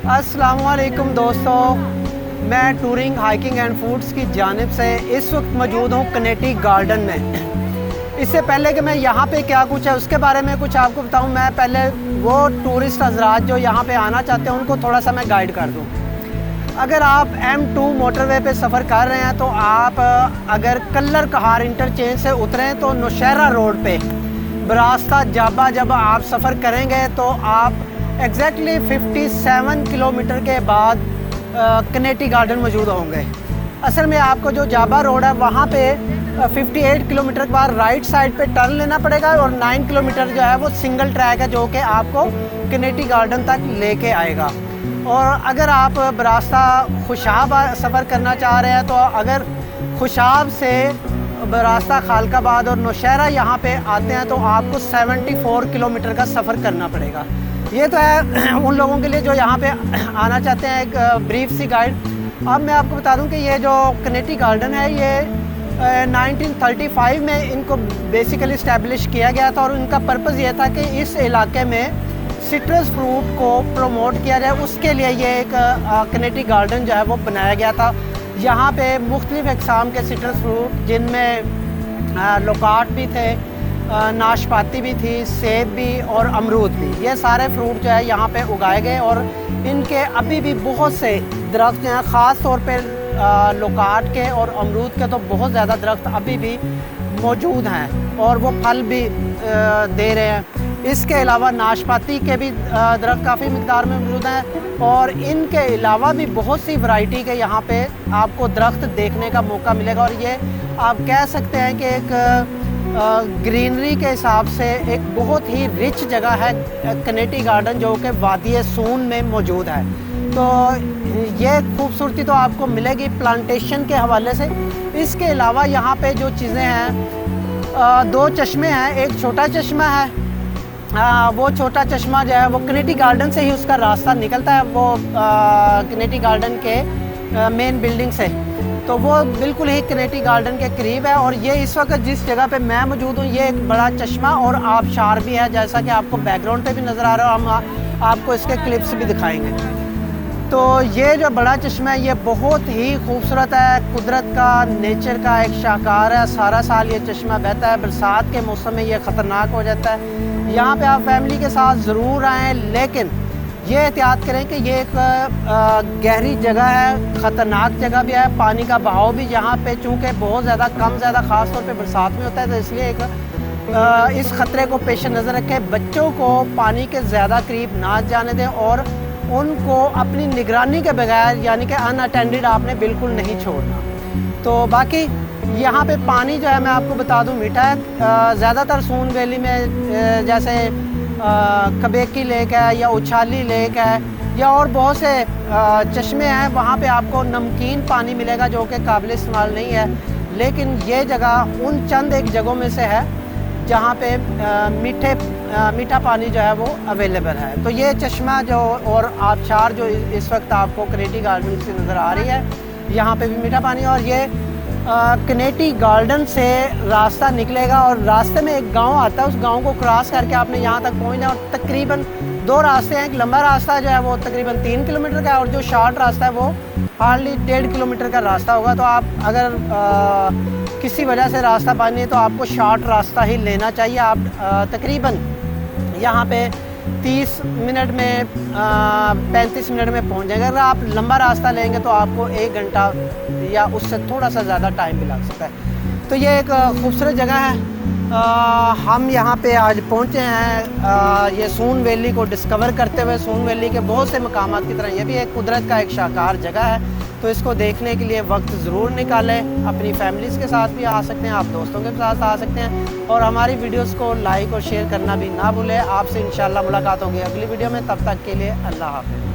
अस्सलामुअलैकुम दोस्तों, मैं टूरिंग हाइकिंग एंड फूड्स की जानिब से इस वक्त मौजूद हूँ कनेटी गार्डन में। इससे पहले कि मैं यहाँ पे क्या कुछ है उसके बारे में कुछ आपको बताऊँ, मैं पहले वो टूरिस्ट हजरात जो यहाँ पे आना चाहते हैं उनको थोड़ा सा मैं गाइड कर दूँ। अगर आप M2 मोटरवे पे सफ़र कर रहे हैं तो आप अगर कल्लर कहार इंटरचेंज से उतरें तो नौशहरा रोड पे बरास्ता जाबा जब आप सफ़र करेंगे तो आप एग्जैक्टली 57 किलोमीटर के बाद कनेटी गार्डन मौजूद होंगे। असल में आपको जो जाबा रोड है वहाँ पे 58 किलोमीटर के बाद राइट साइड पे टर्न लेना पड़ेगा और 9 किलोमीटर जो है वो सिंगल ट्रैक है जो कि आपको कनेटी गार्डन तक लेके आएगा। और अगर आप बरास्ता खुशाब सफ़र करना चाह रहे हैं तो अगर खुशाब से बरास्ता खालकाबाद और नौशहरा यहाँ पे आते हैं तो आपको 74 किलोमीटर का सफ़र करना पड़ेगा। ये तो है उन लोगों के लिए जो यहाँ पे आना चाहते हैं, एक ब्रीफ सी गाइड। अब मैं आपको बता दूं कि ये जो कनेटी गार्डन है ये 1935 में इनको बेसिकली इस्टेब्लिश किया गया था और इनका पर्पज़ ये था कि इस इलाके में सिट्रस फ्रूट को प्रमोट किया जाए, उसके लिए ये एक कनेटी गार्डन जो है वो बनाया गया था। यहाँ पे मुख्तलिफ़ इक़साम के सिट्रस फ्रूट जिनमें लोकाट भी थे, नाशपाती भी थी, सेब भी और अमरूद भी, ये सारे फ्रूट जो है यहाँ पे उगाए गए और इनके अभी भी बहुत से दरख्त हैं, ख़ास तौर पे लोकाट के और अमरूद के तो बहुत ज़्यादा दरख्त अभी भी मौजूद हैं और वो फल भी दे रहे हैं। इसके अलावा नाशपाती के भी दरख्त काफ़ी मिक़दार में मौजूद हैं और इनके अलावा भी बहुत सी वैरायटी के यहाँ पे आपको दरख्त देखने का मौका मिलेगा। और ये आप कह सकते हैं कि एक ग्रीनरी के हिसाब से एक बहुत ही रिच जगह है कनेटी गार्डन जो कि वादी सून में मौजूद है। तो ये खूबसूरती तो आपको मिलेगी प्लांटेशन के हवाले से। इसके अलावा यहाँ पे जो चीज़ें हैं, दो चश्मे हैं, एक छोटा चश्मा है, वो छोटा चश्मा जो है वो कनेटी गार्डन से ही उसका रास्ता निकलता है, वो कनेटी गार्डन के मेन बिल्डिंग से, तो वो बिल्कुल ही कनेटी गार्डन के करीब है। और ये इस वक्त जिस जगह पे मैं मौजूद हूँ ये एक बड़ा चश्मा और आबशार भी है, जैसा कि आपको बैकग्राउंड पे भी नज़र आ रहा है, हम आपको इसके क्लिप्स भी दिखाएंगे। तो ये जो बड़ा चश्मा है ये बहुत ही खूबसूरत है, कुदरत का, नेचर का एक शाहकार है। सारा साल ये चश्मा बहता है, बरसात के मौसम में ये ख़तरनाक हो जाता है। यहाँ पे आप फैमिली के साथ ज़रूर आएँ, लेकिन ये एहतियात करें कि ये एक गहरी जगह है, ख़तरनाक जगह भी है। पानी का बहाव भी यहाँ पे चूँकि बहुत ज़्यादा ख़ास तौर पे बरसात में होता है, तो इसलिए एक इस ख़तरे को पेश नज़र रखें। बच्चों को पानी के ज़्यादा करीब ना जाने दें और उनको अपनी निगरानी के बगैर यानी कि अनअटेंडेड आपने बिल्कुल नहीं छोड़ना। तो बाकी यहाँ पे पानी जो है मैं आपको बता दूँ मीठा है। ज़्यादातर सून वैली में जैसे कबेकी लेक है या उछाली लेक है या और बहुत से चश्मे हैं, वहाँ पे आपको नमकीन पानी मिलेगा जो कि काबिल इस्तेमाल नहीं है। लेकिन ये जगह उन चंद एक जगहों में से है जहाँ पे मीठा पानी जो है वो अवेलेबल है। तो ये चश्मा जो और आबशार जो इस वक्त आपको कनेटी गार्डन से नज़र आ रही है, यहाँ पे भी मीठा पानी। और ये कनेटी गार्डन से रास्ता निकलेगा और रास्ते में एक गांव आता है, उस गांव को क्रॉस करके आपने यहाँ तक पहुँचना। और तकरीबन दो रास्ते हैं, एक लंबा रास्ता जो है वो तकरीबन 3 किलोमीटर का है और जो शॉर्ट रास्ता है वो हार्डली 1.5 किलोमीटर का रास्ता होगा। तो आप अगर किसी वजह से रास्ता पानी है तो आपको शॉर्ट रास्ता ही लेना चाहिए। आप तकरीबन यहाँ पे 30 मिनट में 35 मिनट में पहुँच जाएंगे। अगर आप लंबा रास्ता लेंगे तो आपको 1 घंटा या उससे थोड़ा सा ज़्यादा टाइम भी लग सकता है। तो ये एक खूबसूरत जगह है। हम यहाँ पे आज पहुँचे हैं ये सून वैली को डिस्कवर करते हुए। सून वैली के बहुत से मकामात की तरह ये भी एक कुदरत का एक शाहकार जगह है, तो इसको देखने के लिए वक्त ज़रूर निकालें। अपनी फैमिलीज़ के साथ भी आ सकते हैं, आप दोस्तों के साथ आ सकते हैं और हमारी वीडियोस को लाइक और शेयर करना भी ना भूलें। आपसे इंशाल्लाह मुलाकात होगी अगली वीडियो में, तब तक के लिए अल्लाह हाफ़िज़।